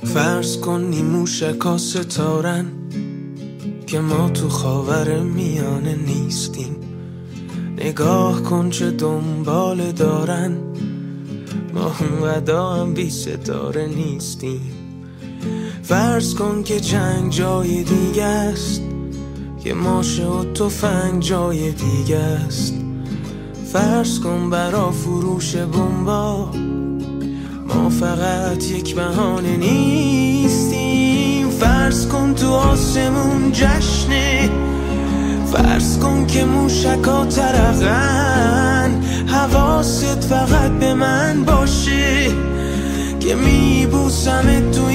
فرض کن نیموشکا ستارن که ما تو خاور میانه نیستیم. نگاه کن چه دنبال دارن، ما اونقدر هم بی ستاره نیستیم. فرض کن که جنگ جای دیگه است، که ماشه و تفنگ جای دیگه است. فرض کن برا فروش بمبا ما فقط یک بهانه نیستیم. فرض کن تو آسمون جشنه، فرض کن که موشکا ترقن. حواست فقط به من باشه که میبوسمت تو